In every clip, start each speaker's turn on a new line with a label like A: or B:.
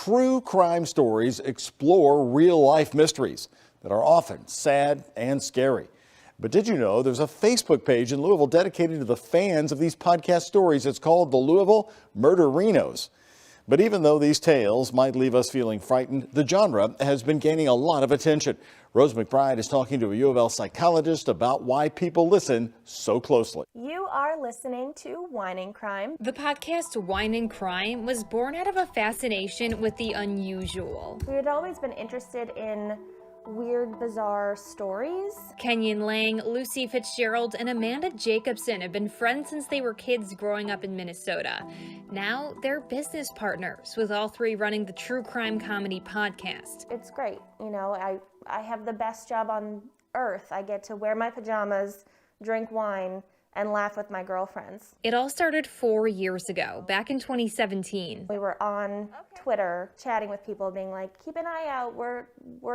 A: true crime stories explore real-life mysteries that are often sad and scary. But did you know there's a Facebook page in Louisville dedicated to the fans of these podcast stories? It's called the Louisville Murderinos. But even though these tales might leave us feeling frightened, the genre has been gaining a lot of attention. Rose McBride is talking to a U of L psychologist about why people listen so closely.
B: You are listening to Wine and Crime.
C: The podcast Wine and Crime was born out of a fascination with the unusual.
B: We had always been interested in weird, bizarre stories.
C: Kenyon Lang, Lucy Fitzgerald, and Amanda Jacobson have been friends since they were kids growing up in Minnesota. Now they're business partners, with all three running the true crime comedy podcast.
B: It's great. You know, I have the best job on earth. I get to wear my pajamas, drink wine, and laugh with my girlfriends.
C: It all started 4 years ago, back in 2017.
B: We were on Twitter chatting with people, being like, keep an eye out, we're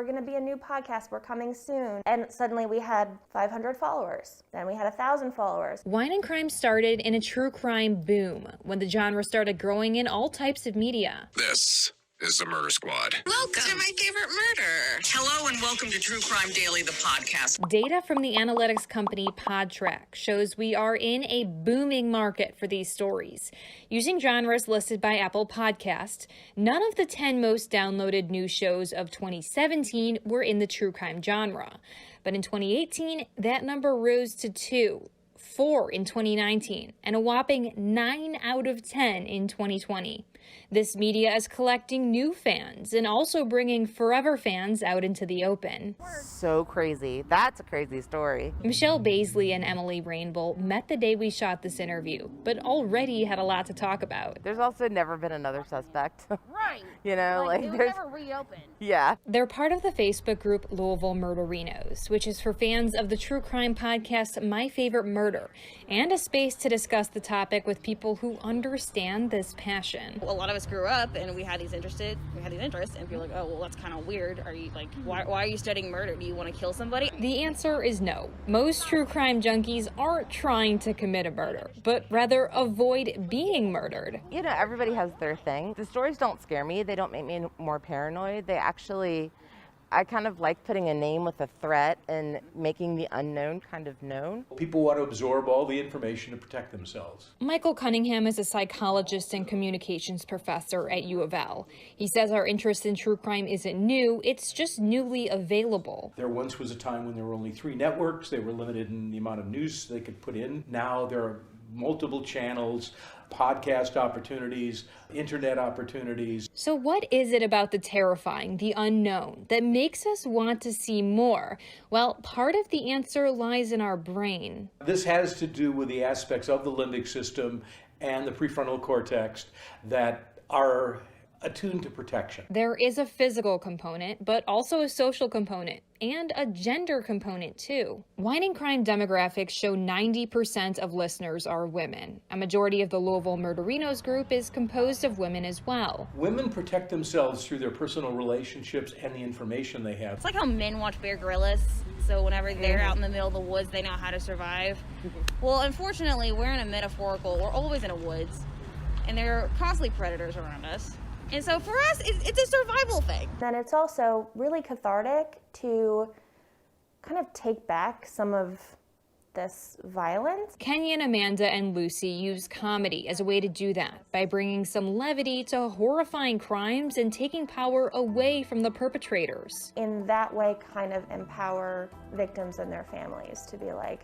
B: gonna be a new podcast, we're coming soon. And suddenly we had 500 followers, then we had 1,000 followers.
C: Wine and Crime started in a true crime boom, when the genre started growing in all types of media.
D: This is the Murder Squad.
E: Welcome to my favorite murder. Hello and welcome to True Crime Daily, the podcast.
C: Data from the analytics company Podtrac shows we are in a booming market for these stories. Using genres listed by Apple Podcasts, none of the 10 most downloaded news shows of 2017 were in the true crime genre. But in 2018, that number rose to 2, 4 in 2019, and a whopping 9 out of 10 in 2020. This media is collecting new fans and also bringing forever fans out into the open.
F: So crazy. That's a crazy story.
C: Michelle Baisley and Emily Rainbow met the day we shot this interview, but already had a lot to talk about.
F: There's also never been another suspect.
G: Right.
F: You know, like
G: it was
F: there's
G: never reopened.
F: Yeah.
C: They're part of the Facebook group Louisville Murderinos, which is for fans of the true crime podcast My Favorite Murder, and a space to discuss the topic with people who understand this passion.
G: A lot of us grew up and we had these interests, and people were like, oh, well, that's kind of weird. Are you like, why are you studying murder? Do you want to kill somebody?
C: The answer is no. Most true crime junkies aren't trying to commit a murder, but rather avoid being murdered.
F: You know, everybody has their thing. The stories don't scare me. They don't make me more paranoid. I kind of like putting a name with a threat and making the unknown kind of known.
H: People want to absorb all the information to protect themselves.
C: Michael Cunningham is a psychologist and communications professor at U of L. He says our interest in true crime isn't new, it's just newly available.
H: There once was a time when there were only 3 networks. They were limited in the amount of news they could put in. Now there are multiple channels, podcast opportunities, internet opportunities.
C: So what is it about the terrifying, the unknown, that makes us want to see more? Well, part of the answer lies in our brain.
H: This has to do with the aspects of the limbic system and the prefrontal cortex that are attuned to protection.
C: There is a physical component, but also a social component, and a gender component too. Wine and crime demographics show 90% of listeners are women. A majority of the Louisville Murderinos group is composed of women as well.
H: Women protect themselves through their personal relationships and the information they have.
G: It's like how men watch Bear Grylls, so whenever they're out in the middle of the woods, they know how to survive. Well, unfortunately, we're in a metaphorical, we're always in the woods, and there are constantly predators around us. And so for us, it's a survival thing.
B: And it's also really cathartic to kind of take back some of this violence.
C: Kenyon, Amanda, and Lucy use comedy as a way to do that by bringing some levity to horrifying crimes and taking power away from the perpetrators.
B: In that way, kind of empower victims and their families to be like,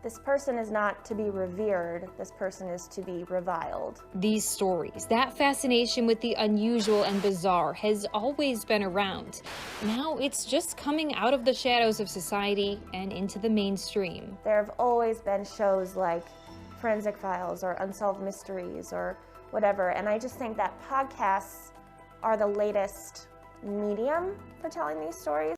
B: this person is not to be revered, this person is to be reviled.
C: These stories, that fascination with the unusual and bizarre has always been around. Now it's just coming out of the shadows of society and into the mainstream.
B: There have always been shows like Forensic Files or Unsolved Mysteries or whatever, and I just think that podcasts are the latest medium for telling these stories.